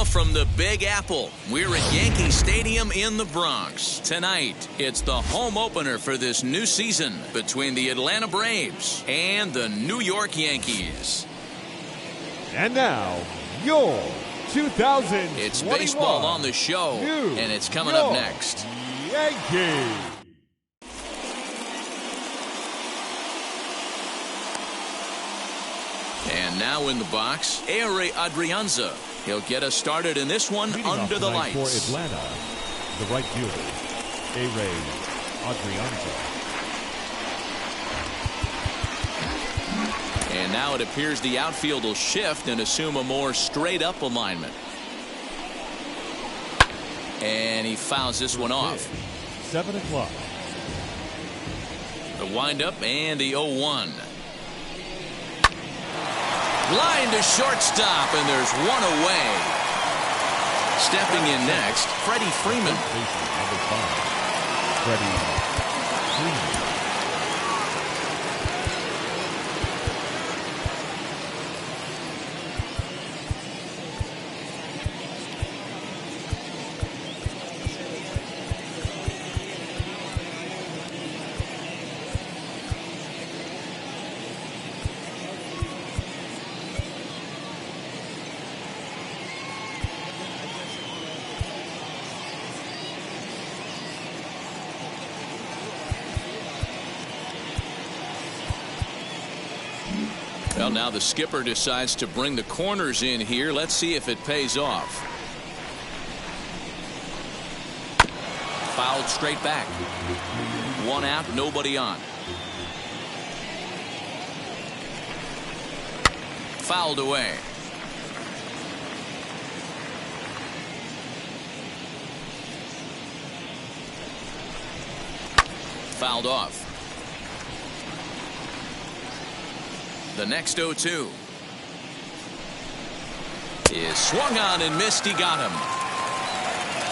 now from the Big Apple. We're at Yankee Stadium in the Bronx. Tonight, it's the home opener for this new season between the Atlanta Braves and the New York Yankees. And now, your 2021 It's baseball on the show, and it's coming up next. Yankees. And now in the box, Ehire Adrianza. He'll get us started in this one under the lights. For Atlanta, the right fielder, Ehire Adrianza. And now it appears the outfield will shift and assume a more straight-up alignment. And he fouls this one off. 7 o'clock. The windup and the 0-1. Line to shortstop, and there's one away. Stepping in next, Freddie Freeman. Number 5, Freddie Freeman. Well, now the skipper decides to bring the corners in here. Let's see if it pays off. Fouled straight back. One out, nobody on. Fouled away. Fouled off. The next 0-2 is swung on and missed. He got him.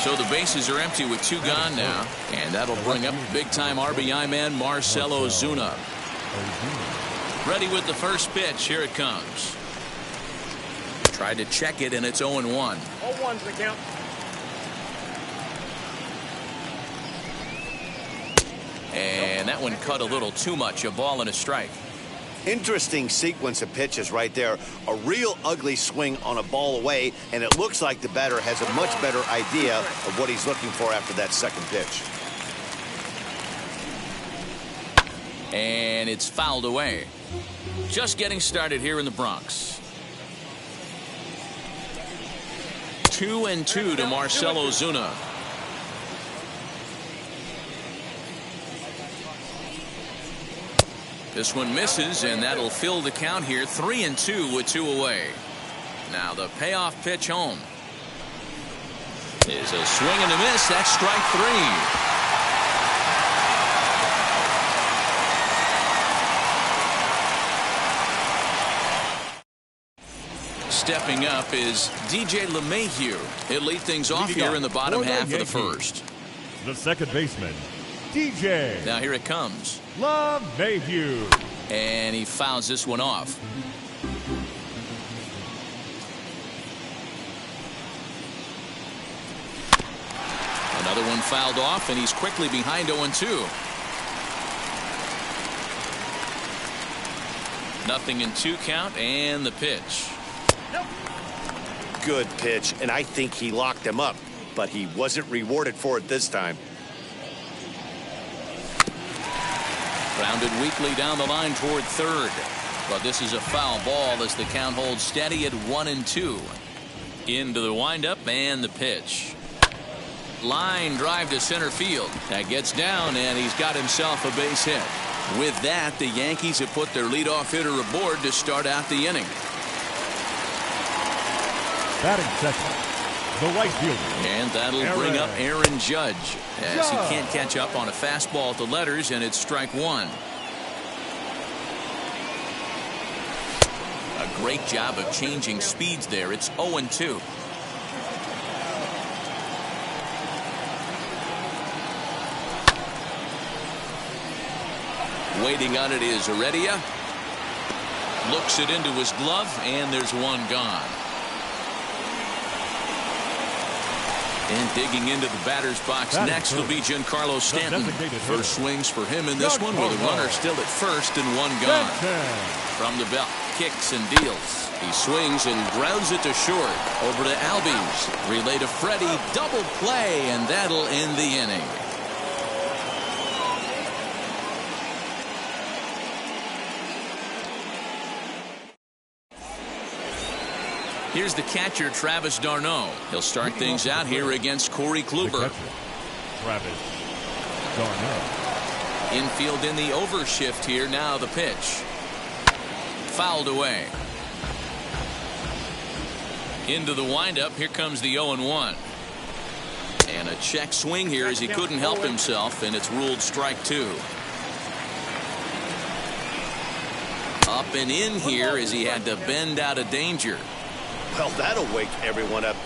So the bases are empty with 2 gone now, and that'll bring up big-time RBI man Marcell Ozuna. Ready with the first pitch. Here it comes. Tried to check it, and it's 0-1. 0-1's the count. And that one cut a little too much. A ball and a strike. Interesting sequence of pitches right there. A real ugly swing on a ball away, and it looks like the batter has a much better idea of what he's looking for after that second pitch. And it's fouled away. Just getting started here in the Bronx. 2-2 to Marcell Ozuna. This one misses, and that'll fill the count here. 3-2 with 2 away. Now the payoff pitch home is a swing and a miss. That's strike 3. Stepping up is DJ LeMahieu. He'll lead things off here in the bottom half of the first. The second baseman, DJ. Now here it comes. LeMahieu. And he fouls this one off. Another one fouled off, and he's quickly behind 0-2. Nothing in 2 count, and the pitch. Good pitch, and I think he locked him up, but he wasn't rewarded for it this time. Grounded weakly down the line toward third. But this is a foul ball as the count holds steady at 1-2. Into the windup and the pitch. Line drive to center field. That gets down, and he's got himself a base hit. With that, the Yankees have put their leadoff hitter aboard to start out the inning. Batting second, the right fielder. And that'll bring up Aaron Judge, as he can't catch up on a fastball at the letters, and it's strike 1. A great job of changing speeds there. It's 0-2. Waiting on it is Heredia. Looks it into his glove, and there's one gone. And digging into the batter's box next will be Giancarlo Stanton. First swings for him in this one with a runner still at first and one gone. From the belt, kicks and deals. He swings and grounds it to short. Over to Albies. Relay to Freddie. Double play, and that'll end the inning. Here's the catcher, Travis d'Arnaud. He'll start things out here against Corey Kluber. Travis d'Arnaud. Infield in the overshift here. Now the pitch. Fouled away. Into the windup. Here comes the 0-1. And a check swing here as he couldn't help himself, and it's ruled strike two. Up and in here as he had to bend out of danger. Well, that'll wake everyone up.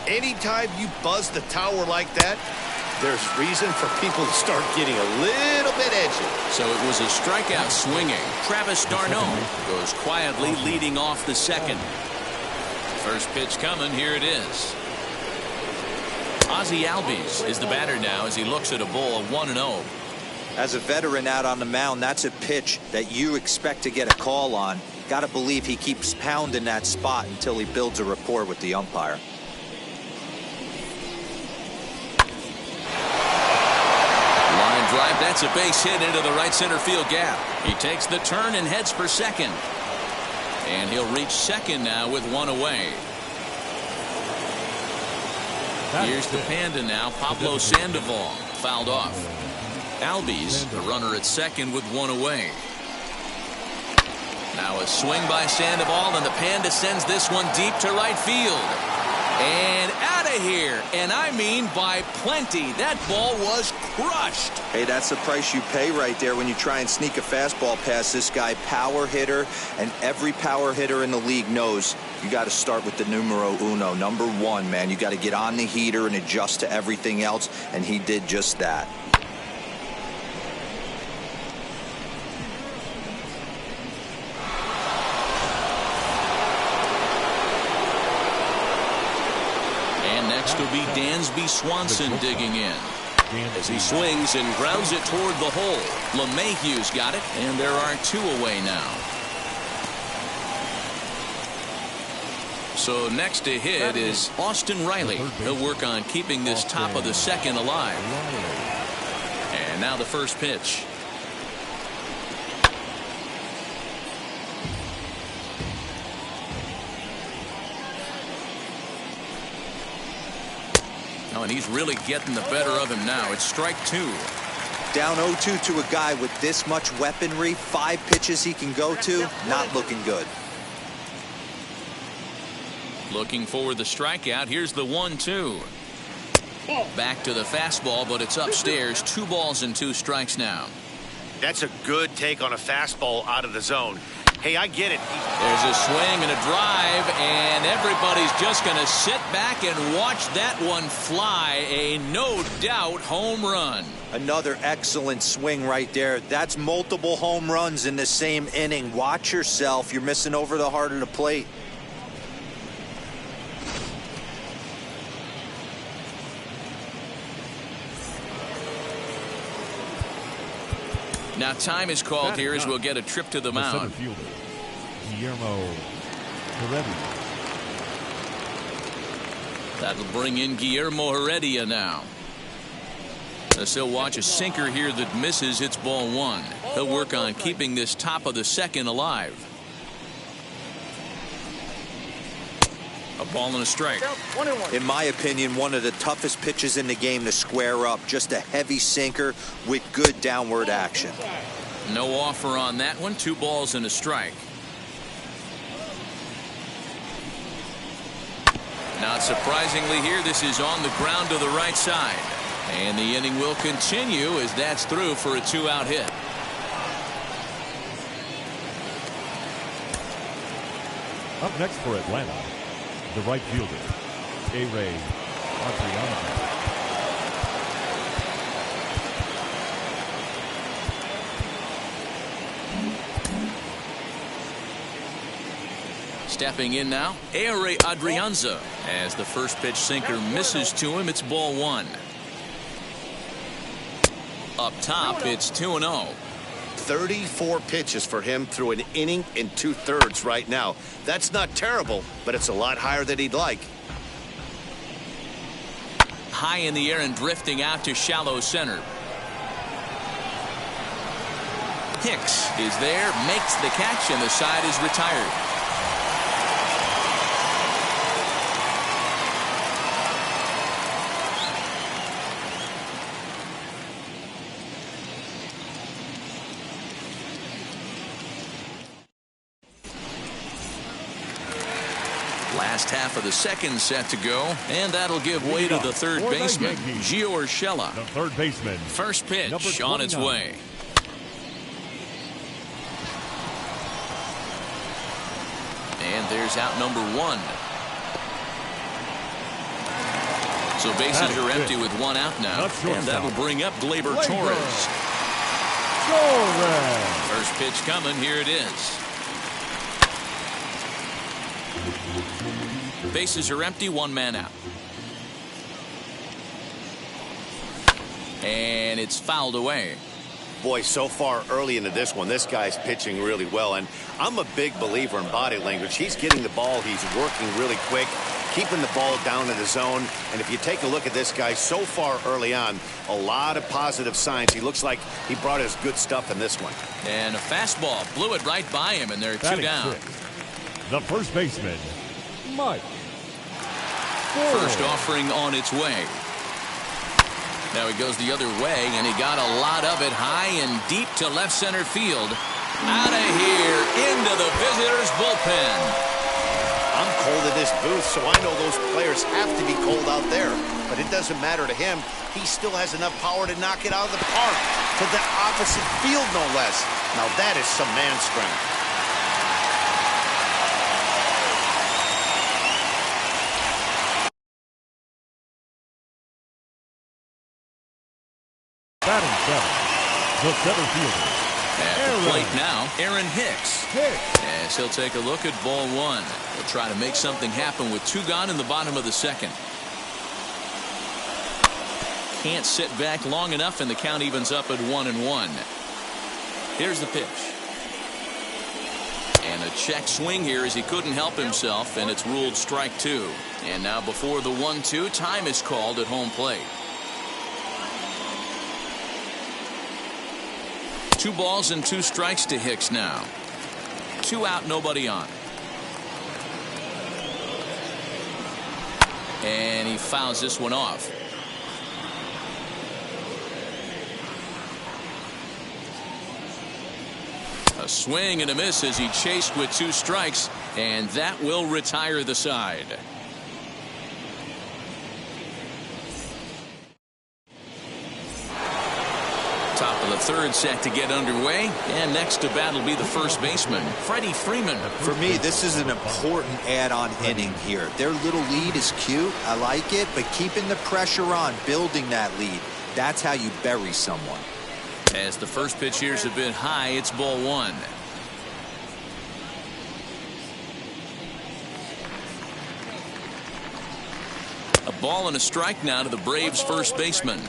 Anytime you buzz the tower like that, there's reason for people to start getting a little bit edgy. So it was a strikeout swinging. Travis d'Arnaud goes quietly leading off the second. First pitch coming. Here it is. Ozzie Albies is the batter now as he looks at a ball of 1-0. As a veteran out on the mound, that's a pitch that you expect to get a call on. Got to believe he keeps pounding that spot until he builds a rapport with the umpire. Line drive. That's a base hit into the right center field gap. He takes the turn and heads for second. And he'll reach second now with one away. Here's the Panda now. Pablo Sandoval fouled off. Albies, the runner at second with one away. Now a swing by Sandoval, and the Panda sends this one deep to right field. And out of here. And I mean by plenty. That ball was crushed. Hey, that's the price you pay right there when you try and sneak a fastball past this guy. Power hitter, and every power hitter in the league knows you got to start with the numero uno, number one, man. You got to get on the heater and adjust to everything else, and he did just that. Next will be Dansby Swanson digging in as he swings and grounds it toward the hole. LeMahieu's got it, and there are two away now. So next to hit is Austin Riley. He'll work on keeping this top of the second alive. And now the first pitch. Oh, and he's really getting the better of him now. It's strike two. Down 0-2 to a guy with this much weaponry, 5 pitches he can go to, not looking good. Looking for the strikeout. Here's the 1-2. Back to the fastball, but it's upstairs. 2 balls and 2 strikes now. That's a good take on a fastball out of the zone. Hey, I get it. There's a swing and a drive, and everybody's just going to sit back and watch that one fly. A no doubt home run. Another excellent swing right there. That's multiple home runs in the same inning. Watch yourself. You're missing over the heart of the plate. Now time is called here as we'll get a trip to the mound. That'll bring in Guillermo Heredia now. As he'll watch a sinker here that misses. It's ball 1. He'll work on keeping this top of the second alive. A ball and a strike. In my opinion, one of the toughest pitches in the game to square up. Just a heavy sinker with good downward action. No offer on that one. 2 balls and a strike. Not surprisingly here, this is on the ground to the right side. And the inning will continue as that's through for a 2-out hit. Up next for Atlanta, the right fielder, A-Ray Adriano. Stepping in now, Ehire Adrianza. As the first pitch sinker misses to him, it's ball one. Up top, it's 2-0. 34 pitches for him through an inning and 2/3 right now. That's not terrible, but it's a lot higher than he'd like. High in the air and drifting out to shallow center. Hicks is there, makes the catch, and the side is retired. Last half of the second set to go, and that'll give way to the third baseman, Gio Urshela. The third baseman. First pitch on its way. And there's out number one. So bases are empty with one out now, and that'll bring up Gleyber Torres. First pitch coming, here it is. Bases are empty, one man out. And it's fouled away. Boy, so far early into this one, this guy's pitching really well. And I'm a big believer in body language. He's getting the ball. He's working really quick, keeping the ball down in the zone. And if you take a look at this guy so far early on, a lot of positive signs. He looks like he brought his good stuff in this one. And a fastball blew it right by him, and they're two down. The first baseman, Mike. First offering on its way. Now he goes the other way, and he got a lot of it high and deep to left center field. Out of here, into the visitors' bullpen. I'm cold in this booth, so I know those players have to be cold out there. But it doesn't matter to him. He still has enough power to knock it out of the park. To the opposite field, no less. Now that is some man strength. Batting seven, the center fielder. At the plate now, Aaron Hicks. As he'll take a look at ball one. He'll try to make something happen with two gone in the bottom of the second. Can't sit back long enough, and the count evens up at 1-1. Here's the pitch. And a check swing here as he couldn't help himself, and it's ruled strike two. And now before the 1-2, time is called at home plate. 2 balls and 2 strikes to Hicks now. 2 out, nobody on. And he fouls this one off. A swing and a miss as he chased with 2 strikes, and that will retire the side. Top of the third set to get underway, and next to bat will be the first baseman, Freddie Freeman. For me, this is an important add-on inning here. Their little lead is cute. I like it, but keeping the pressure on, building that lead, that's how you bury someone. As the first pitch here is a bit high, it's ball one. A ball and a strike now to the Braves' first baseman.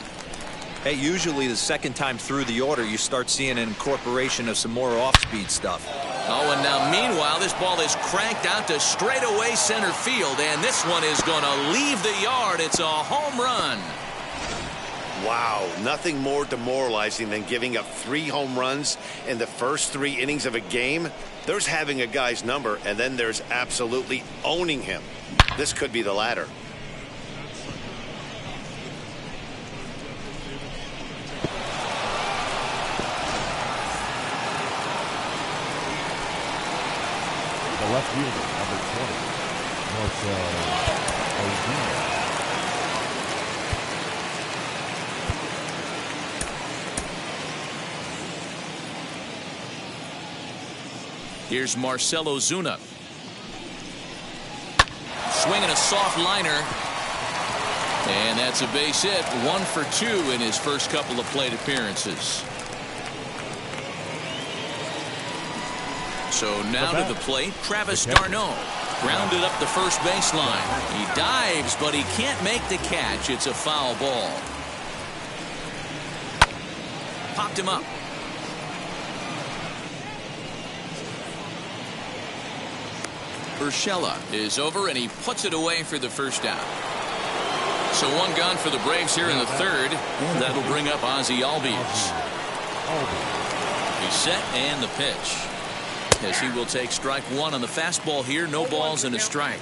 Hey, usually the second time through the order, you start seeing an incorporation of some more off-speed stuff. Oh, and now meanwhile, this ball is cranked out to straightaway center field, and this one is going to leave the yard. It's a home run. Wow, nothing more demoralizing than giving up 3 home runs in the first 3 innings of a game. There's having a guy's number, and then there's absolutely owning him. This could be the latter. The left fielder, number 20, Marcell Ozuna. Here's Marcell Ozuna. Swinging a soft liner. And that's a base hit. 1 for 2 in his first couple of plate appearances. So now to the plate, Travis d'Arnaud. Grounded up the first baseline. He dives, but he can't make the catch. It's a foul ball. Popped him up. Urshela is over, and he puts it away for the first down. So one gone for the Braves here in the third, and that'll bring up Ozzie Albies. He's set, and the pitch. As he will take strike one on the fastball here. No balls and a strike.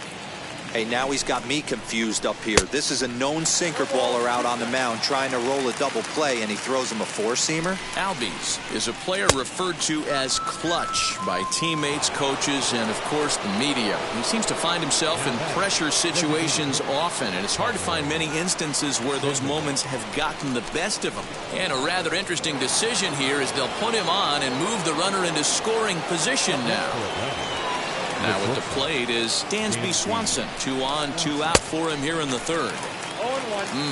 Hey, now he's got me confused up here. This is a known sinker baller out on the mound trying to roll a double play, and he throws him a four-seamer. Albies is a player referred to as clutch by teammates, coaches, and, of course, the media. He seems to find himself in pressure situations often, and it's hard to find many instances where those moments have gotten the best of him. And a rather interesting decision here is they'll put him on and move the runner into scoring position now. Now at the plate is Dansby Swanson. 2 on, 2 out for him here in the third.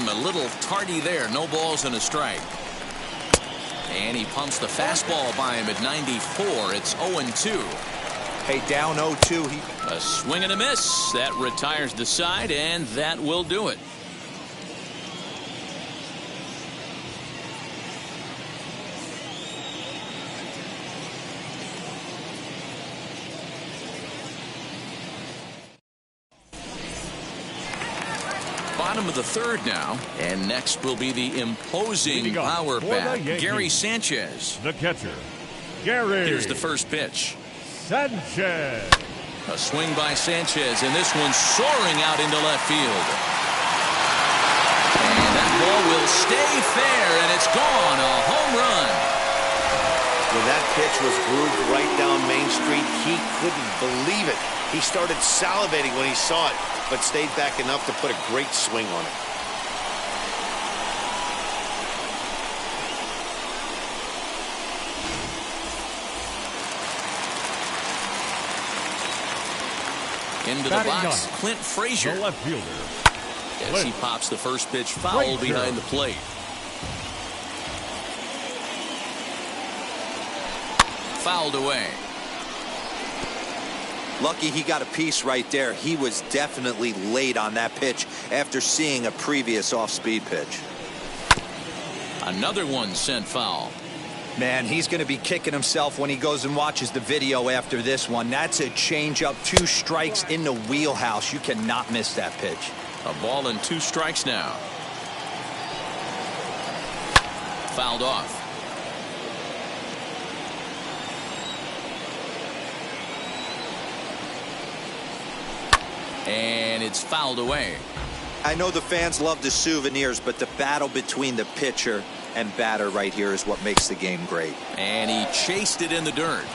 A little tardy there. No balls and a strike. And he pumps the fastball by him at 94. It's 0-2. Hey, down 0-2. A swing and a miss. That retires the side, and that will do it. Bottom of the third now, and next will be the imposing power bat, Gary Sanchez. The catcher, Gary. Here's the first pitch. Sanchez. A swing by Sanchez, and this one soaring out into left field. And that ball will stay fair, and it's gone. A home run. When that pitch was grooved right down Main Street, he couldn't believe it. He started salivating when he saw it, but stayed back enough to put a great swing on it. Into the box, Clint Frazier. The left fielder. As he pops the first pitch foul behind the plate. Fouled away. Lucky he got a piece right there. He was definitely late on that pitch after seeing a previous off-speed pitch. Another one sent foul. Man, he's going to be kicking himself when he goes and watches the video after this one. That's a changeup, 2 strikes in the wheelhouse. You cannot miss that pitch. A ball and 2 strikes now. Fouled off. And it's fouled away. I know the fans love the souvenirs, but the battle between the pitcher and batter right here is what makes the game great. And he chased it in the dirt.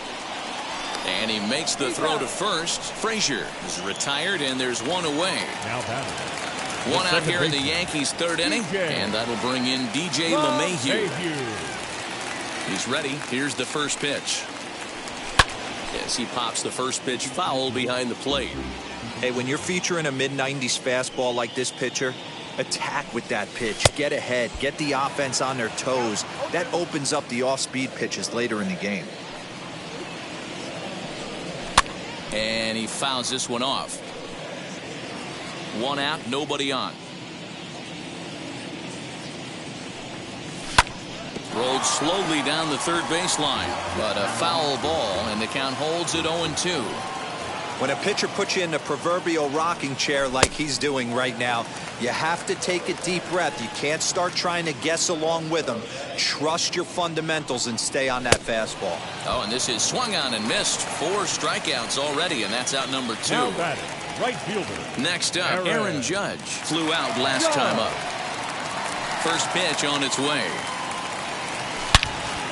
And he makes the throw to first. Frazier is retired, and there's one away. Now batting. One out here in the Yankees' third inning, and that'll bring in DJ LeMahieu. He's ready. Here's the first pitch. As he pops the first pitch foul behind the plate. Hey, when you're featuring a mid-90s fastball like this pitcher, attack with that pitch. Get ahead. Get the offense on their toes. That opens up the off-speed pitches later in the game. And he fouls this one off. 1 out, nobody on. Rolled slowly down the third baseline, but a foul ball, and the count holds at 0-2. When a pitcher puts you in the proverbial rocking chair like he's doing right now, you have to take a deep breath. You can't start trying to guess along with him. Trust your fundamentals and stay on that fastball. Oh, and this is swung on and missed. 4 strikeouts already, and that's out number 2. Now batting, right fielder. Next up, Aaron Judge flew out last time up. First pitch on its way.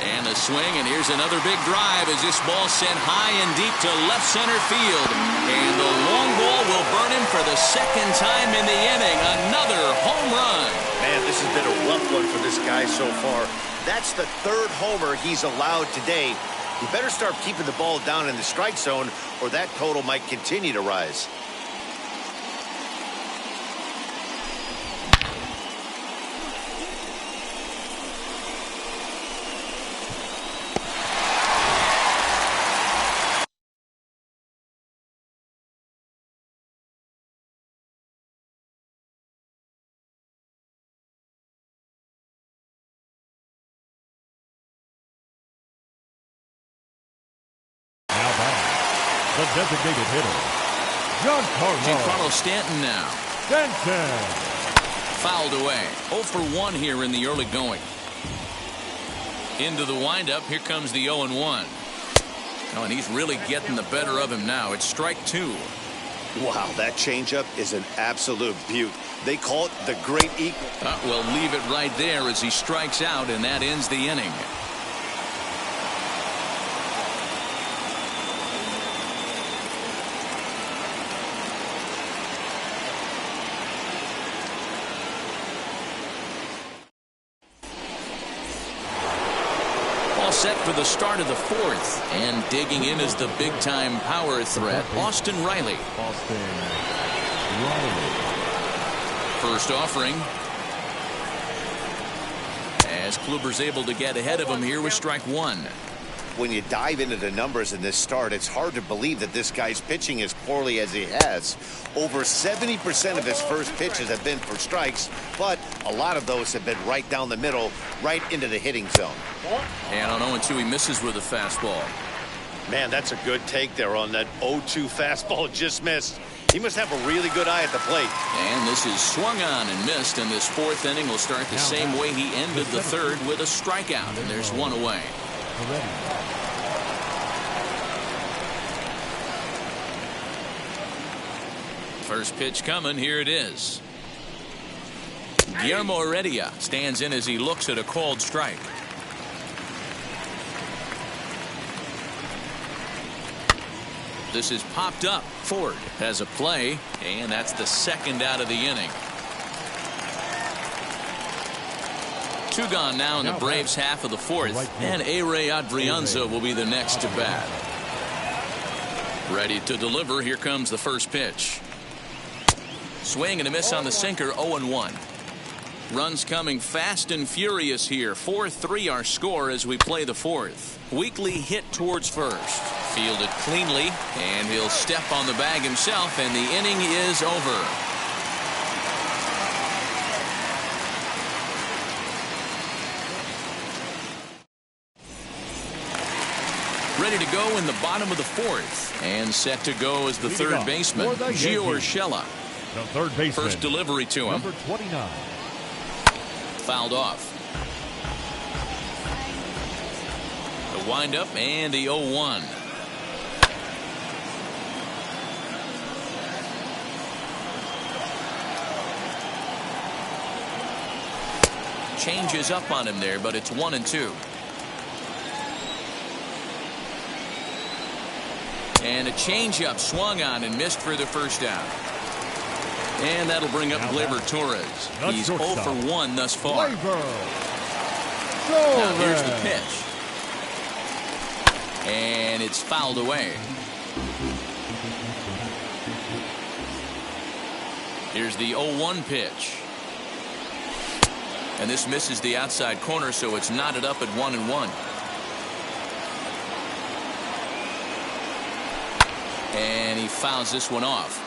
And a swing, and here's another big drive as this ball sent high and deep to left center field. And the long ball will burn him for the second time in the inning. Another home run. Man, this has been a rough one for this guy so far. That's the 3rd homer he's allowed today. He better start keeping the ball down in the strike zone, or that total might continue to rise. The designated hitter, Giancarlo Stanton now. Stanton. Fouled away. 0 for 1 here in the early going. Into the windup. Here comes the 0-1. Oh, and he's really getting the better of him now. It's strike 2. Wow, that changeup is an absolute beaut. They call it the great equal. We'll leave it right there as he strikes out, and that ends the inning. Set for the start of the 4th, and digging in is the big-time power threat, Austin Riley. First offering, as Kluber's able to get ahead of him here with strike 1. When you dive into the numbers in this start, it's hard to believe that this guy's pitching as poorly as he has. Over 70% of his first pitches have been for strikes, but a lot of those have been right down the middle, right into the hitting zone. And on 0-2, he misses with a fastball. Man, that's a good take there on that 0-2 fastball just missed. He must have a really good eye at the plate. And this is swung on and missed, and this 4th inning will start the same way he ended the 3rd with a strikeout, and there's 1 away. First pitch coming. Here it is. Guillermo Heredia stands in as he looks at a called strike. This is popped up. Ford has a play, and that's the 2nd out of the inning. 2 gone now in the Braves' half of the 4th, and A-Ray Adrianza will be the next to bat. Ready to deliver. Here comes the first pitch. Swing and a miss on the sinker. 0-1. Runs coming fast and furious here. 4-3 our score as we play the 4th. Weekly hit towards first. Fielded cleanly, and he'll step on the bag himself, and the inning is over. Ready to go in the bottom of the 4th, and set to go as the third baseman, Gio Urshela. The third baseman. First delivery to him. Number 29. Fouled off. The windup and the 0-1. Changes up on him there, but it's 1-2. And a changeup swung on and missed for the first out. And that'll bring up Gleyber Torres. He's 0 for 1 thus far. Now here's the pitch. And it's fouled away. Here's the 0-1 pitch. And this misses the outside corner, so it's knotted up at 1-1. And he fouls this one off.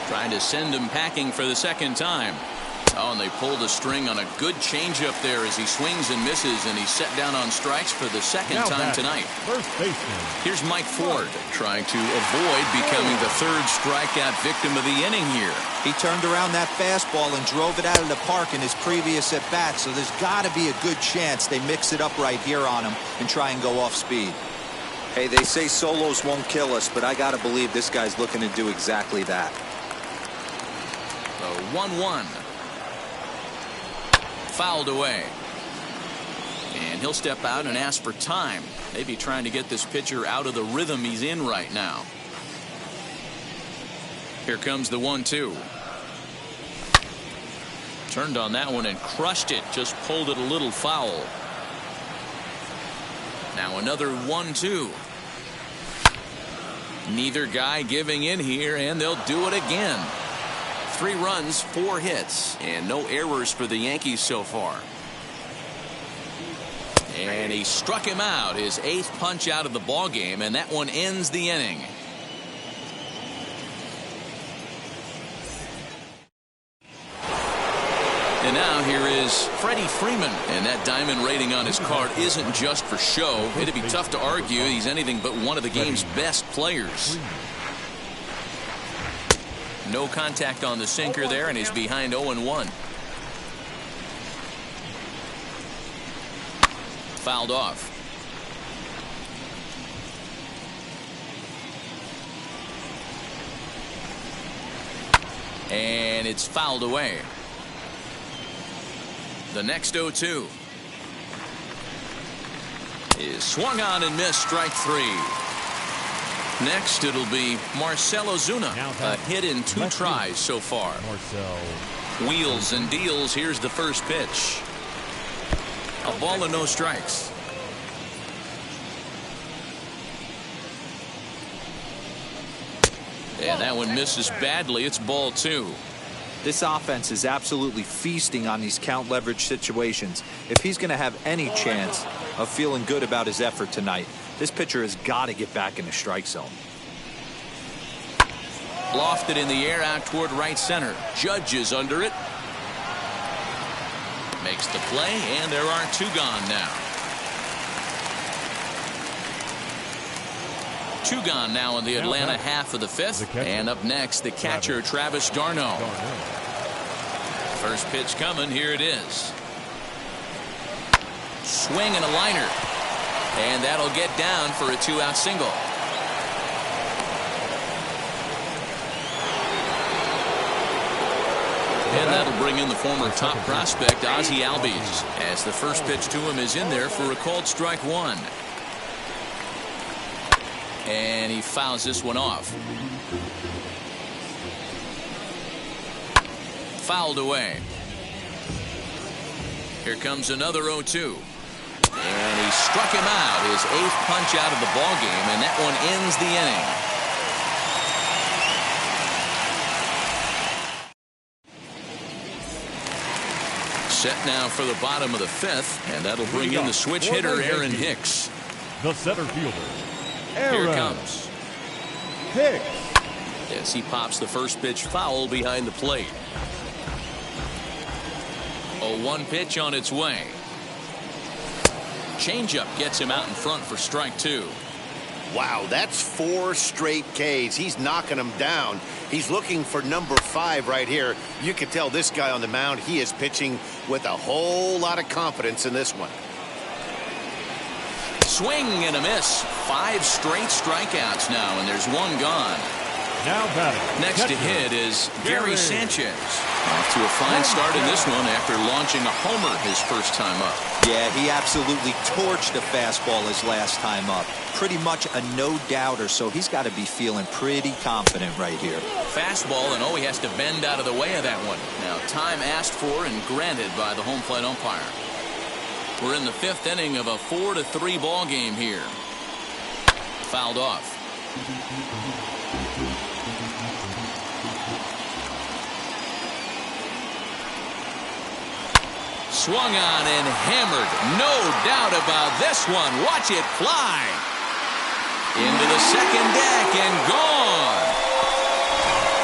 Trying to send him packing for the 2nd time. Oh, and they pulled a string on a good changeup there as he swings and misses, and he's set down on strikes for the 2nd time tonight. First baseman. Here's Mike Ford trying to avoid becoming the 3rd strikeout victim of the inning here. He turned around that fastball and drove it out of the park in his previous at bat, so there's got to be a good chance they mix it up right here on him and try and go off speed. Hey, they say solos won't kill us, but I got to believe this guy's looking to do exactly that. The 1-1. Fouled away. And he'll step out and ask for time. Maybe trying to get this pitcher out of the rhythm he's in right now. Here comes the 1-2. Turned on that one and crushed it. Just pulled it a little foul. Now another 1-2. Neither guy giving in here, and they'll do it again. 3 runs, 4 hits, and no errors for the Yankees so far. And he struck him out, his 8th punch out of the ball game, and that one ends the inning. And now here is Freddie Freeman. And that diamond rating on his card isn't just for show. It'd be tough to argue he's anything but one of the game's best players. No contact on the sinker there, and he's behind 0-1. Fouled off. And it's fouled away. The next 0-2 is swung on and missed, strike 3. Next, it'll be Marcell Ozuna. A hit in 2 tries so far. Wheels and deals. Here's the first pitch. A ball and no strikes. And that one misses badly. It's ball 2. This offense is absolutely feasting on these count leverage situations. If he's going to have any chance of feeling good about his effort tonight, this pitcher has got to get back in the strike zone. Lofted in the air out toward right center. Judge is under it. Makes the play, and there are 2 gone now. 2 gone now in the Atlanta half of the 5th. And up next, the catcher, Travis d'Arnaud. First pitch coming. Here it is. Swing and a liner. And that'll get down for a 2-out single. And that'll bring in the former top prospect, Ozzie Albies, as the first pitch to him is in there for a called strike 1. And he fouls this one off. Fouled away. Here comes another 0-2. And he struck him out, his 8th punch out of the ball game, and that one ends the inning. Set now for the bottom of the 5th, and that'll bring in the switch hitter, Aaron Hicks. The center fielder, Here it comes. Hicks. As he pops the first pitch foul behind the plate. A 1 pitch on its way. Changeup gets him out in front for strike 2. Wow, that's 4 straight Ks. He's knocking them down. He's looking for number 5 right here. You can tell this guy on the mound, he is pitching with a whole lot of confidence in this one. Swing and a miss. 5 straight strikeouts now, and there's 1 gone. Now batting. Next to hit is Gary Sanchez. Off to a fine start in this one after launching a homer his first time up. Yeah, he absolutely torched the fastball his last time up. Pretty much a no-doubter, so he's got to be feeling pretty confident right here. Fastball, and he has to bend out of the way of that one. Now, time asked for and granted by the home plate umpire. We're in the 5th inning of a 4-3 ball game here. Fouled off. Swung on and hammered. No doubt about this one. Watch it fly. Into the second deck and gone.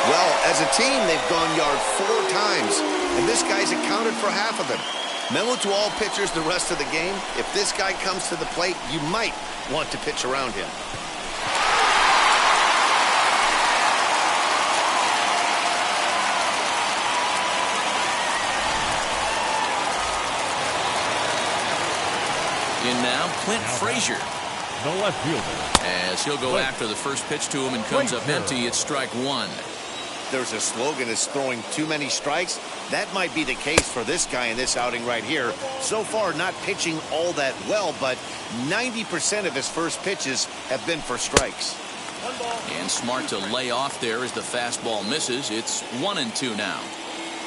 Well, as a team, they've gone yard 4 times, and this guy's accounted for half of them. Memo to all pitchers the rest of the game. If this guy comes to the plate, you might want to pitch around him. In now, Clint Frazier. The left fielder. As he'll go after the first pitch to him and comes up empty, it's strike 1. There's a slogan is throwing too many strikes. That might be the case for this guy in this outing right here. So far, not pitching all that well, but 90% of his first pitches have been for strikes. And smart to lay off there as the fastball misses. It's 1-2 now.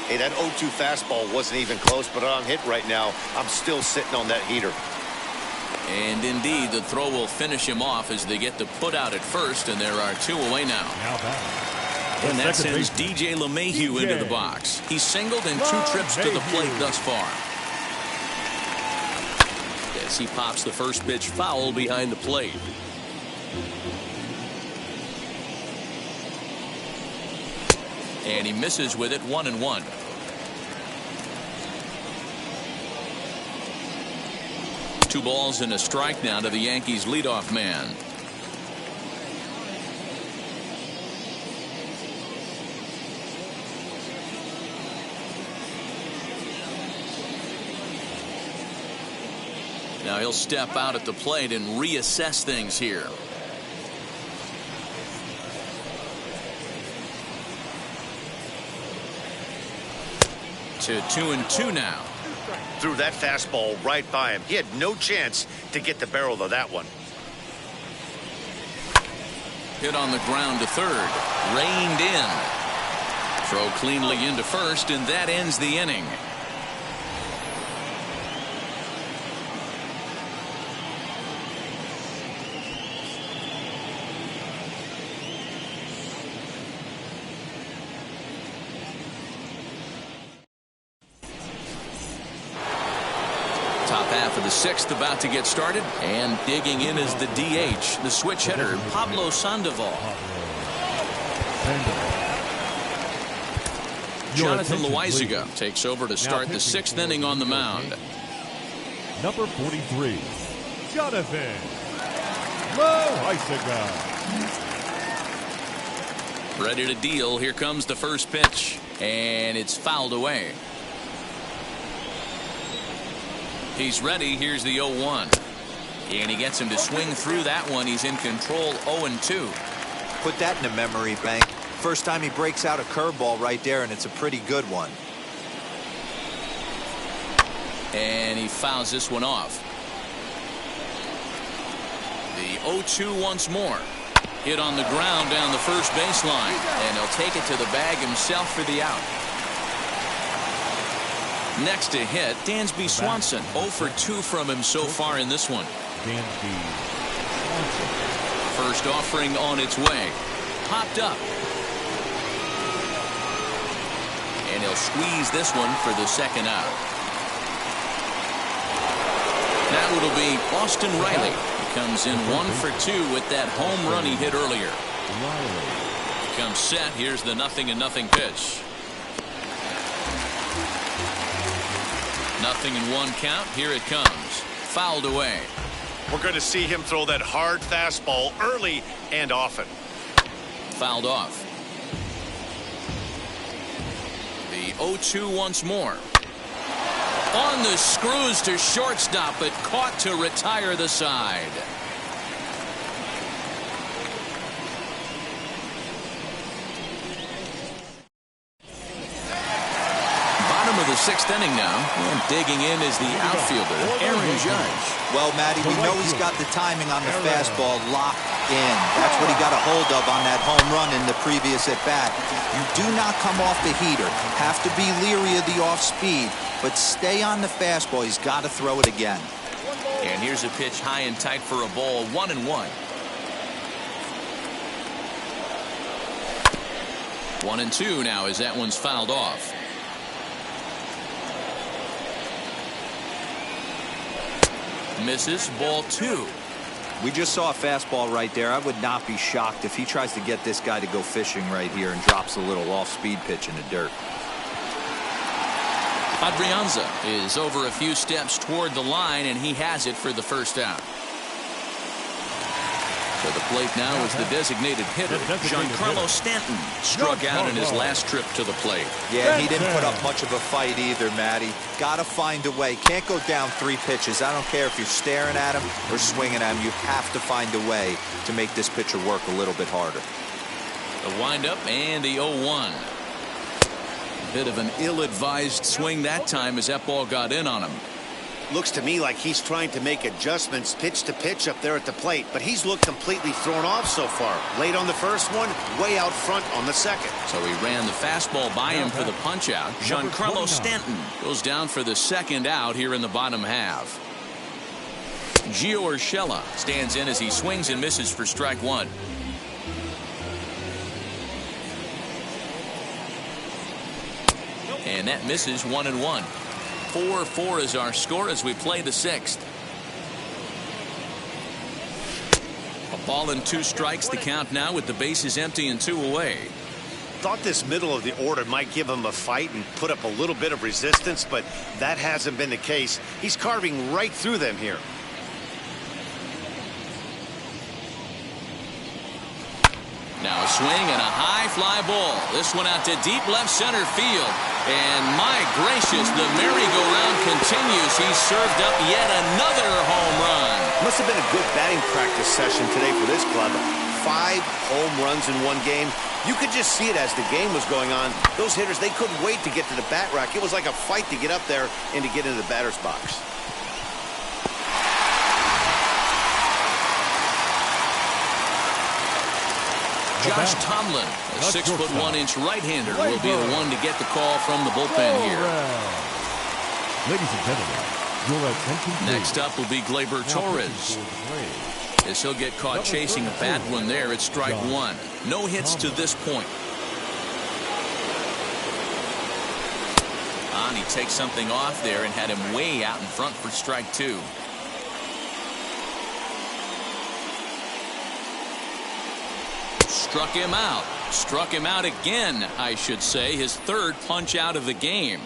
Hey, that 0-2 fastball wasn't even close, but on hit right now, I'm still sitting on that heater. And indeed, the throw will finish him off as they get the put out at first, and there are 2 away now. And that sends DJ LeMahieu into the box. He's singled in 2 trips to the plate thus far. As he pops the first pitch foul behind the plate. And he misses with it, 1-1. 2 balls and a strike now to the Yankees leadoff man. Now he'll step out at the plate and reassess things here. To 2-2 now. Threw that fastball right by him. He had no chance to get the barrel of that one. Hit on the ground to third. Reined in. Throw cleanly into first, and that ends the inning. Top half of the 6th about to get started, and digging in is the DH, the switch hitter, Pablo Sandoval. Jonathan Loaizaga takes over to start the 6th inning on the mound. Number 43, Jonathan Loaizaga. Ready to deal. Here comes the first pitch, and it's fouled away. He's ready. Here's the 0-1. And he gets him to swing through that one. He's in control, 0-2. Put that in a memory bank. First time he breaks out a curveball right there, and it's a pretty good one. And he fouls this one off. The 0-2 once more. Hit on the ground down the first baseline. And he'll take it to the bag himself for the out. Next to hit, Dansby Swanson. 0 for 2 from him so far in this one. Dansby Swanson. First offering on its way. Popped up. And he'll squeeze this one for the second out. Now it'll be Austin Riley. He comes in 1 for 2 with that home run he hit earlier. Comes set. Here's the 0-0 pitch. 0-1 count. Here it comes. Fouled away. We're going to see him throw that hard fastball early and often. Fouled off. The 0-2 once more. On the screws to shortstop, but caught to retire the side. Bottom of the 6th inning now, and digging in is the outfielder, Aaron Judge. Well, Matty, we know he's got the timing on the fastball locked in. That's what he got a hold of on that home run in the previous at-bat. You do not come off the heater. Have to be leery of the off-speed, but stay on the fastball. He's got to throw it again. And here's a pitch high and tight for a ball, 1-1. 1-2 now as that one's fouled off. Misses, ball 2. We just saw a fastball right there. I would not be shocked if he tries to get this guy to go fishing right here and drops a little off-speed pitch in the dirt. Adrianza is over a few steps toward the line, and he has it for the first out. To the plate now is the designated hitter, Giancarlo Stanton, struck out in his last trip to the plate. Yeah, he didn't put up much of a fight either, Matty. Got to find a way. Can't go down 3 pitches. I don't care if you're staring at him or swinging at him. You have to find a way to make this pitcher work a little bit harder. The windup and the 0-1. Bit of an ill-advised swing that time as that ball got in on him. Looks to me like he's trying to make adjustments pitch to pitch up there at the plate, but he's looked completely thrown off so far. Late on the first one, way out front on the second. So he ran the fastball by him for the punch out. Giancarlo Stanton goes down for the second out here in the bottom half. Gio Urshela stands in as he swings and misses for strike 1. And that misses, 1-1. 4-4 is our score as we play the 6th. A ball and 2 strikes, the count now with the bases empty and 2 away. Thought this middle of the order might give him a fight and put up a little bit of resistance, but that hasn't been the case. He's carving right through them here. swing and a high fly ball. This one out to deep left center field. And my gracious, the merry-go-round continues. He's served up yet another home run. Must have been a good batting practice session today for this club. 5 home runs in one game. You could just see it as the game was going on. Those hitters, they couldn't wait to get to the bat rack. It was like a fight to get up there and to get into the batter's box. Josh Tomlin, a 6'1" right-hander, will be the one to get the call from the bullpen here. Ladies and gentlemen, your attention please. Next up will be Gleyber Torres. As he'll get caught chasing a bad one there, it's strike one. No hits to this point. And he takes something off there and had him way out in front for strike two. Struck him out. Struck him out again, I should say. His third punch out of the game.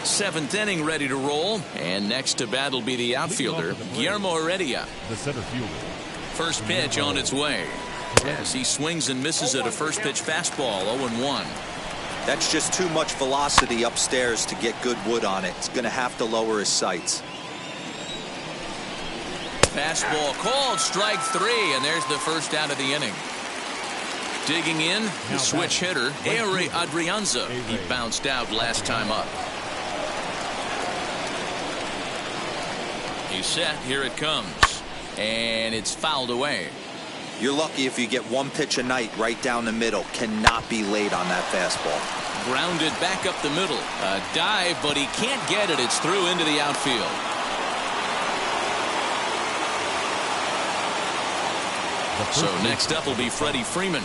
Seventh inning ready to roll. And next to bat will be the outfielder, Guillermo Heredia. The center fielder. First pitch on its way. As he swings and misses at a first pitch fastball, 0-1. That's just too much velocity upstairs to get good wood on it. It's going to have to lower his sights. Fastball called, strike three, and there's the first out of the inning. Digging in, the switch hitter, Eury Adrianza. He bounced out last time up. He's set, here it comes. And it's fouled away. You're lucky if you get one pitch a night right down the middle. Cannot be late on that fastball. Grounded back up the middle. A dive, but he can't get it. It's through into the outfield. So next up will be Freddie Freeman.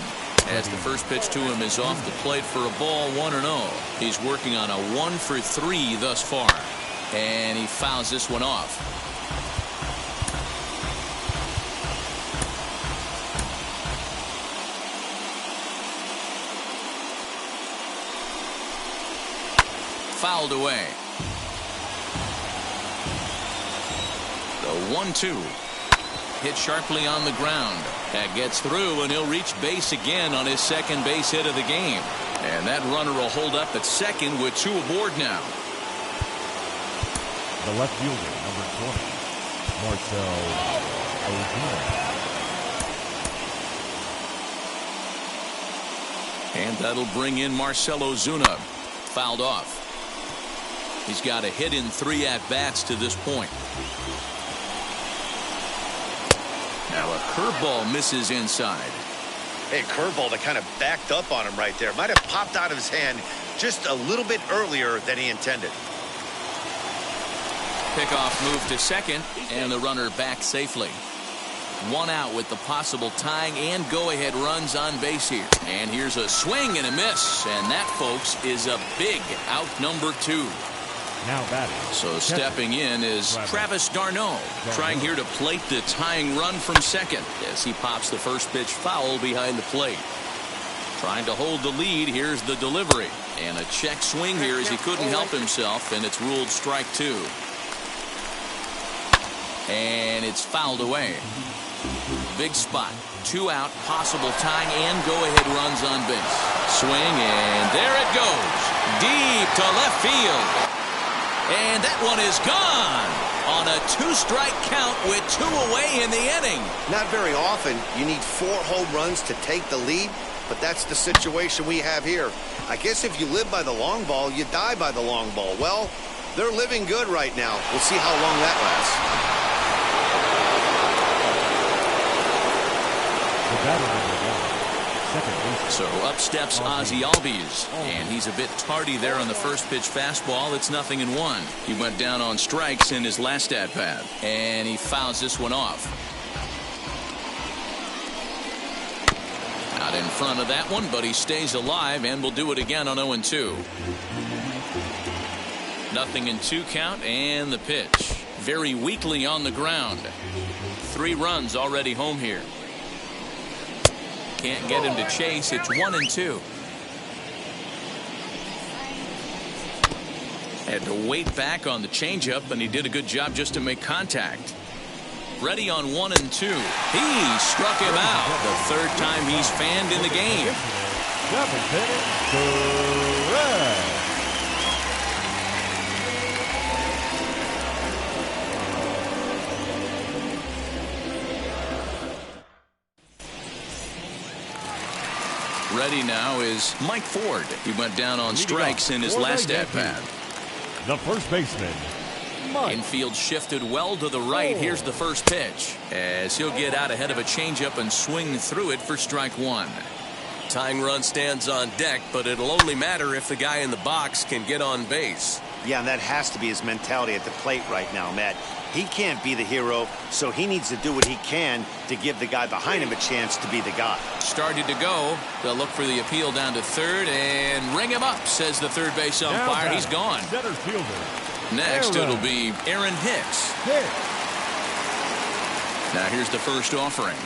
As the first pitch to him is off the plate for a ball, 1-0. He's working on a 1-for-3 thus far. And he fouls this one off. Fouled away. The 1-2. Hit sharply on the ground. That gets through, and he'll reach base again on his second base hit of the game. And that runner will hold up at second with 2 aboard now. The left fielder, number 20, Marcell Ozuna. And that'll bring in Marcell Ozuna. Fouled off. He's got a hit in 3 at-bats to this point. Now a curveball misses inside. Hey, curveball that kind of backed up on him right there. Might have popped out of his hand just a little bit earlier than he intended. Pickoff move to second, and the runner back safely. 1 out with the possible tying and go-ahead runs on base here. And here's a swing and a miss, and that, folks, is a big out number 2. Now batting. So stepping in is Travis d'Arnaud, trying here to plate the tying run from second as he pops the first pitch foul behind the plate. Trying to hold the lead. Here's the delivery. And a check swing here as he couldn't help himself, and it's ruled strike 2. And it's fouled away. Big spot. 2 out, possible tying and go-ahead runs on base. Swing, and there it goes. Deep to left field. And that one is gone on a 2-strike count with 2 away in the inning. Not very often you need 4 home runs to take the lead, but that's the situation we have here. I guess if you live by the long ball, you die by the long ball. Well, they're living good right now. We'll see how long that lasts. The batter number 1, second base. So up steps Ozzie Albies, and he's a bit tardy there on the first pitch fastball. It's 0-1. He went down on strikes in his last at-bat, and he fouls this one off. Not in front of that one, but he stays alive and will do it again on 0-2. 0-2 count, and the pitch. Very weakly on the ground. 3 runs already home here. Can't get him to chase. It's 1-2. Had to wait back on the changeup, and he did a good job just to make contact. Ready on 1 and 2. He struck him out. The third time he's fanned in the game. Ready now is Mike Ford. He went down on strikes in his last at-bat. The first baseman, Infield shifted well to the right. Here's the first pitch, as he'll get out ahead of a changeup and swing through it for strike one. Tying run stands on deck, but it'll only matter if the guy in the box can get on base. Yeah, and that has to be his mentality at the plate right now, Matt. He can't be the hero, so he needs to do what he can to give the guy behind him a chance to be the guy. Started to go. They'll look for the appeal down to third and ring him up, says the third base umpire. He's gone. Center fielder. Next, it'll be Aaron Hicks. Now here's the first offering.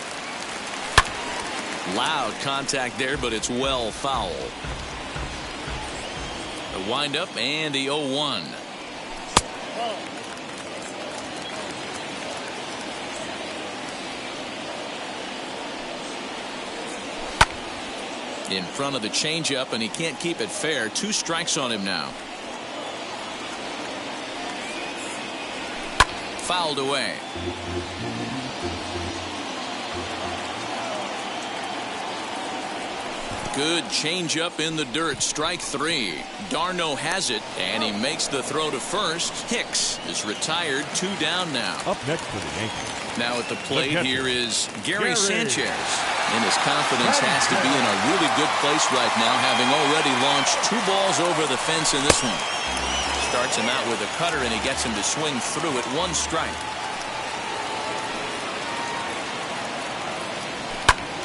Loud contact there, but it's well foul. The windup and the 0-1. In front of the changeup, and he can't keep it fair. 2 strikes on him now. Fouled away. Good changeup in the dirt. Strike 3. Darno has it, and he makes the throw to first. Hicks is retired. 2 down now. Up next for the Yankees. Now at the plate here is Gary Sanchez. And his confidence has to be in a really good place right now, having already launched 2 balls over the fence in this one. Starts him out with a cutter, and he gets him to swing through it. 1 strike.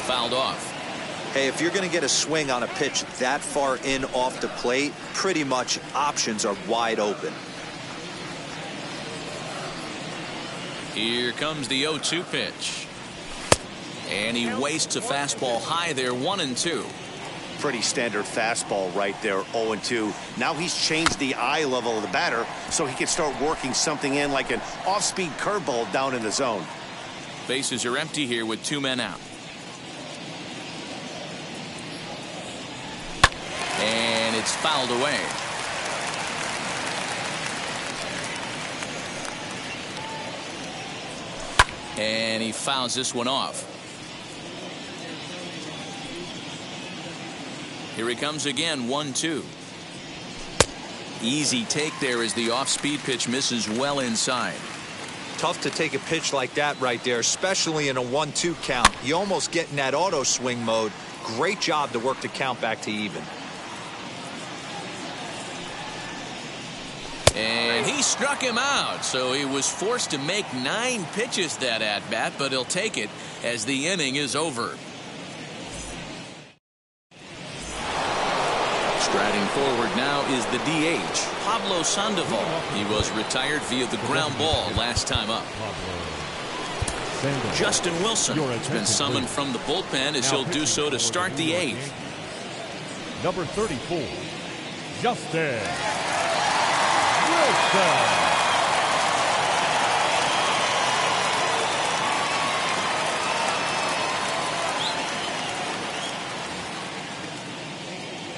Fouled off. Hey, if you're going to get a swing on a pitch that far in off the plate, pretty much options are wide open. Here comes the 0-2 pitch. And he wastes a fastball high there. 1 and 2. Pretty standard fastball right there, 0-2. Now he's changed the eye level of the batter so he can start working something in like an off-speed curveball down in the zone. Bases are empty here with 2 men out. And it's fouled away. And he fouls this one off. Here he comes again. 1-2. Easy take there as the off-speed pitch misses well inside. Tough to take a pitch like that right there, especially in a 1-2 count. You almost get in that auto swing mode. Great job to work the count back to even. And he struck him out, so he was forced to make 9 pitches that at-bat, but he'll take it as the inning is over. Striding forward now is the DH, Pablo Sandoval. He was retired via the ground ball last time up. Justin Wilson has been summoned from the bullpen as he'll do so to start the 8th. Number 34, Justin.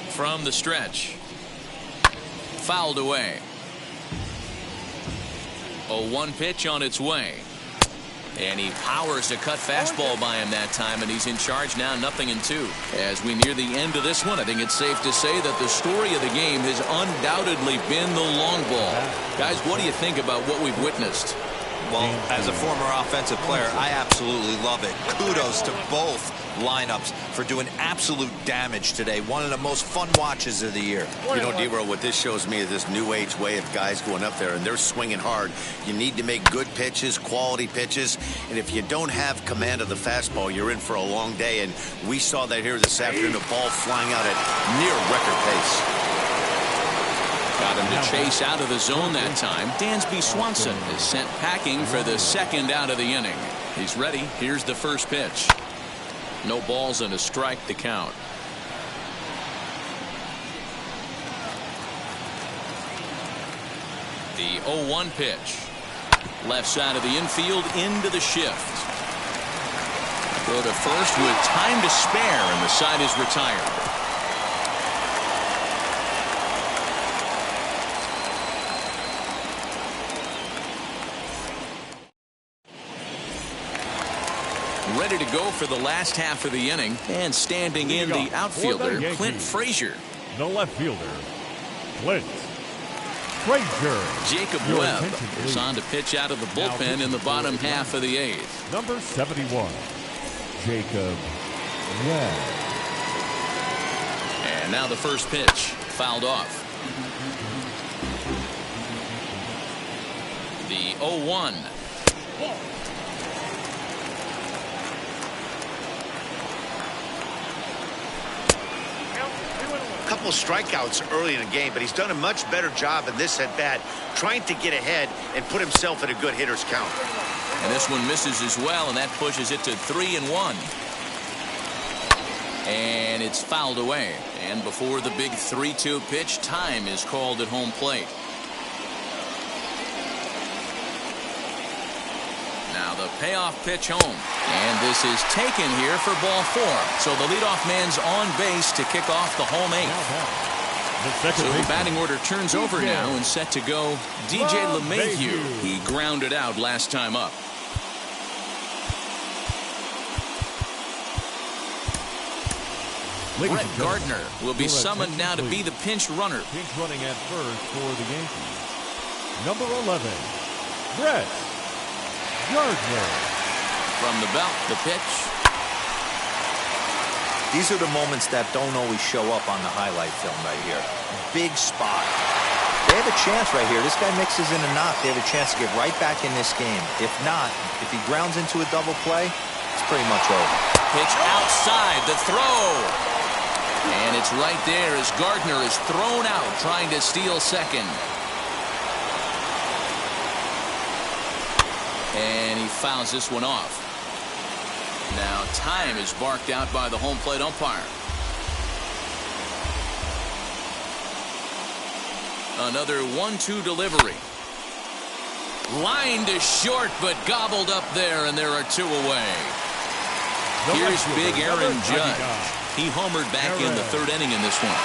From the stretch. Fouled away. 0-1 pitch on its way. And he powers a cut fastball by him that time, and he's in charge now, 0-2. As we near the end of this one, I think it's safe to say that the story of the game has undoubtedly been the long ball. Guys, what do you think about what we've witnessed? Well, as a former offensive player, I absolutely love it. Kudos to both lineups for doing absolute damage today. One of the most fun watches of the year. You know, D-Roll, what this shows me is this new age way of guys going up there, and they're swinging hard. You need to make good pitches, quality pitches, and if you don't have command of the fastball, you're in for a long day, and we saw that here this afternoon, the ball flying out at near record pace. Got him to chase out of the zone that time. Dansby Swanson is sent packing for the 2nd out of the inning. He's ready. Here's the first pitch. No balls and a strike to count. The 0-1 pitch. Left side of the infield into the shift. Throw to first with time to spare, and the side is retired. Ready to go for the last half of the inning, and standing in the outfielder, Clint Frazier. The left fielder, Clint Frazier. Jacob Webb is on to pitch out of the bullpen in the bottom half of the eighth. Number 71, Jacob Webb. And now the first pitch, fouled off. The 0-1. Couple strikeouts early in the game, but he's done a much better job in this at bat, trying to get ahead and put himself in a good hitter's count. And this one misses as well, and that pushes it to 3-1. And it's fouled away. And before the big 3-2 pitch, time is called at home plate. Now the payoff pitch home. And this is taken here for ball 4. So the leadoff man's on base to kick off the home eighth. So the batting order turns over now and set to go DJ LeMahieu. He grounded out last time up. Brett Gardner will be summoned now to be the pinch runner. Pinch running at first for the Yankees. Number 11, Brett Gardner. From the belt, the pitch. These are the moments that don't always show up on the highlight film right here. Big spot. They have a chance right here. This guy mixes in a knock. They have a chance to get right back in this game. If not, if he grounds into a double play, it's pretty much over. Pitch outside, the throw. And it's right there as Gardner is thrown out trying to steal second. And he fouls this one off. Now time is barked out by the home plate umpire. Another 1-2 delivery. Line to short, but gobbled up there, and there are 2 away. Here's big Aaron Judge. He homered back in the 3rd inning in this one.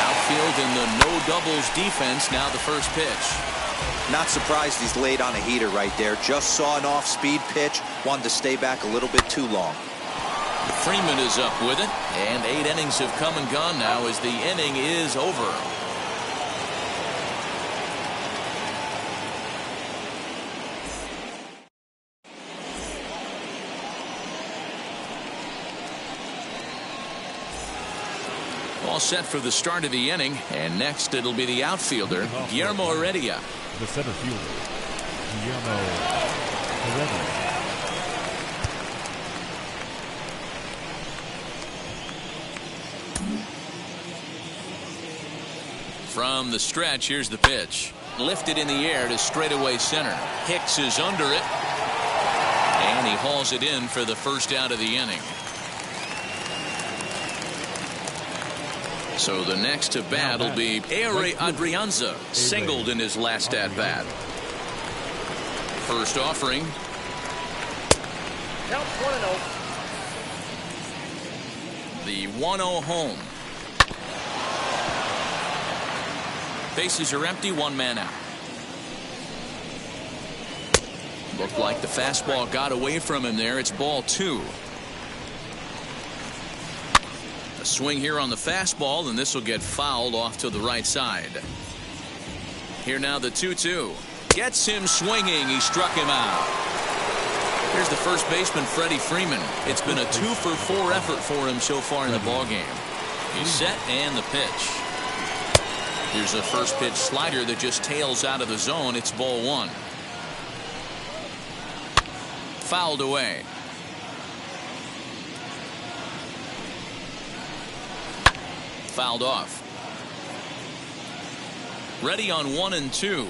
Outfield in the no doubles defense. Now the first pitch. Not surprised he's laid on a heater right there. Just saw an off-speed pitch. Wanted to stay back a little bit too long. Freeman is up with it. And 8 innings have come and gone now as the inning is over. All set for the start of the inning. And next it'll be the outfielder, Guillermo Heredia. The center fielder, Guillermo Heredia. From the stretch, here's the pitch. Lifted in the air to straightaway center. Hicks is under it. And he hauls it in for the first out of the inning. So the next to bat will be Ehire Adrianza, singled in his last at-bat. First offering. Count 1-0. The 1-0 home. Bases are empty, 1 man out. Looked like the fastball got away from him there. It's ball 2. A swing here on the fastball, and this will get fouled off to the right side. Here now the 2-2. Gets him swinging. He struck him out. Here's the first baseman, Freddie Freeman. It's been a 2-for-4 effort for him so far in the ballgame. He's set, and the pitch. Here's a first pitch slider that just tails out of the zone. It's ball 1. Fouled away. Fouled off. Ready on 1 and 2.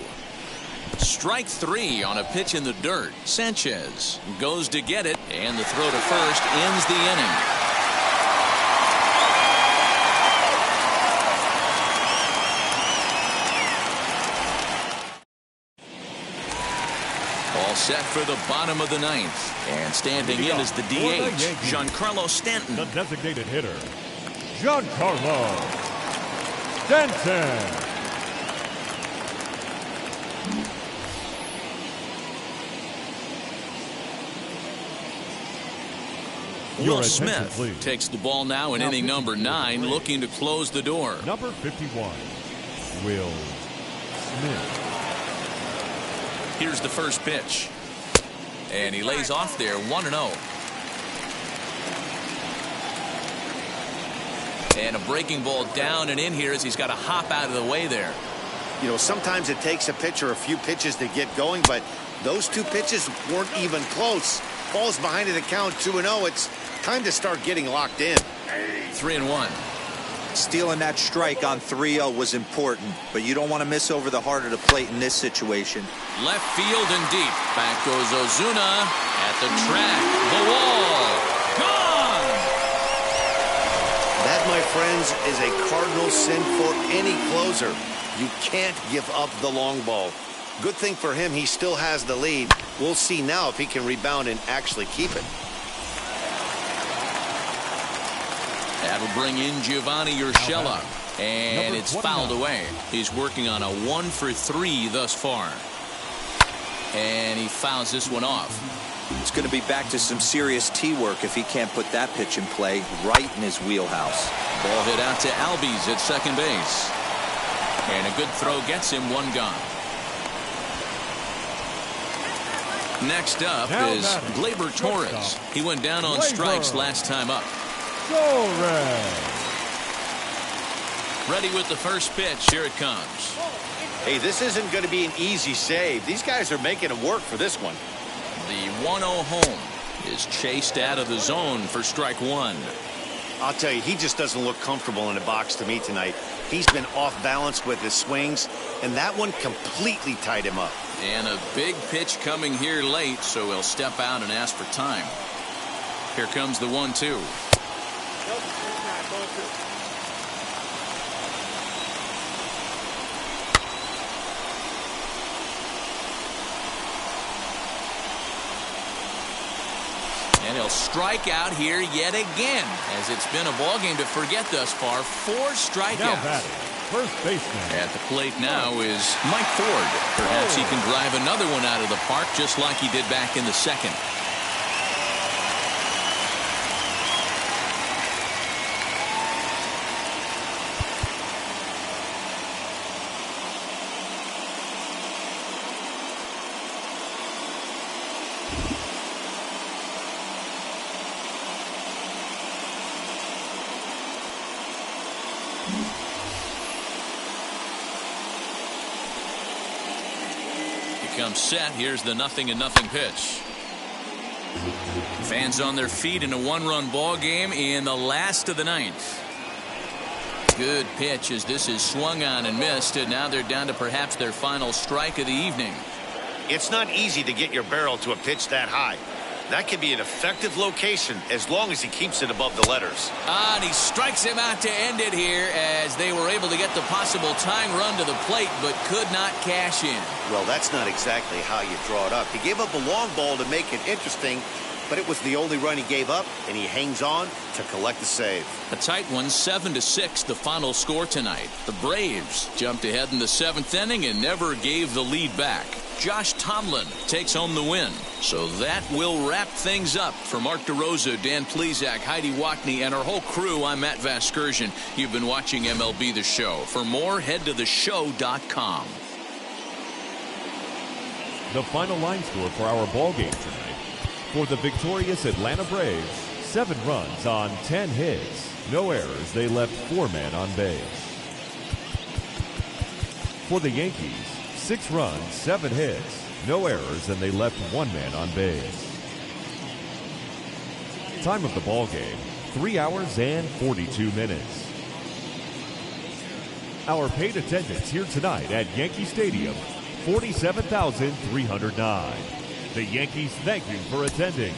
Strike 3 on a pitch in the dirt. Sanchez goes to get it, and the throw to first ends the inning. All set for the bottom of the ninth. And standing in is the DH, Giancarlo Stanton. The designated hitter, Giancarlo Stanton. Will Smith takes the ball now in inning number 9, looking to close the door. Number 51, Will Smith. Here's the first pitch. And he lays off there, 1-0. And a breaking ball down and in here as he's got to hop out of the way there. You know, sometimes it takes a pitcher a few pitches to get going, but those 2 pitches weren't even close. Ball's behind in the count, 2-0. It's time to start getting locked in. 3-1. Stealing that strike on 3-0 was important, but you don't want to miss over the heart of the plate in this situation. Left field and deep. Back goes Ozuna at the track. The wall. Gone! That, my friends, is a cardinal sin for any closer. You can't give up the long ball. Good thing for him, he still has the lead. We'll see now if he can rebound and actually keep it. That'll bring in Giovanni Urshela. And it's fouled away. He's working on a 1-for-3 thus far. And he fouls this one off. It's going to be back to some serious tee work if he can't put that pitch in play right in his wheelhouse. Ball hit out to Albies at second base. And a good throw gets him 1 gone. Next up is Gleyber Torres. He went down on strikes last time up. Ready with the first pitch. Here it comes. Hey, this isn't going to be an easy save. These guys are making it work for this one. The 1-0 home is chased out of the zone for strike 1. I'll tell you, he just doesn't look comfortable in the box to me tonight. He's been off balance with his swings, and that one completely tied him up. And a big pitch coming here late, so he'll step out and ask for time. Here comes the 1-2. And he'll strike out here yet again, as it's been a ball game to forget thus far. 4 strikeouts. Now batting, first baseman. At the plate now is Mike Ford. Perhaps he can drive another one out of the park just like he did back in the second. Comes set. Here's the 0-0 pitch. Fans on their feet in a 1-run ball game in the last of the 9th. Good pitch as this is swung on and missed, and now they're down to perhaps their final strike of the evening. It's not easy to get your barrel to a pitch that high. That can be an effective location as long as he keeps it above the letters. And he strikes him out to end it here as they were able to get the possible tying run to the plate but could not cash in. Well, that's not exactly how you draw it up. He gave up a long ball to make it interesting, but it was the only run he gave up, and he hangs on to collect the save. A tight one, 7-6, the final score tonight. The Braves jumped ahead in the 7th inning and never gave the lead back. Josh Tomlin takes home the win. So that will wrap things up. For Mark DeRosa, Dan Plesac, Heidi Watney, and our whole crew, I'm Matt Vasgersian. You've been watching MLB The Show. For more, head to theshow.com. The final line score for our ball game tonight. For the victorious Atlanta Braves, 7 runs on 10 hits. No errors. They left 4 men on base. For the Yankees, 6 runs, 7 hits. No errors, and they left 1 man on base. Time of the ball game, 3 hours and 42 minutes. Our paid attendance here tonight at Yankee Stadium, 47,309. The Yankees thank you for attending.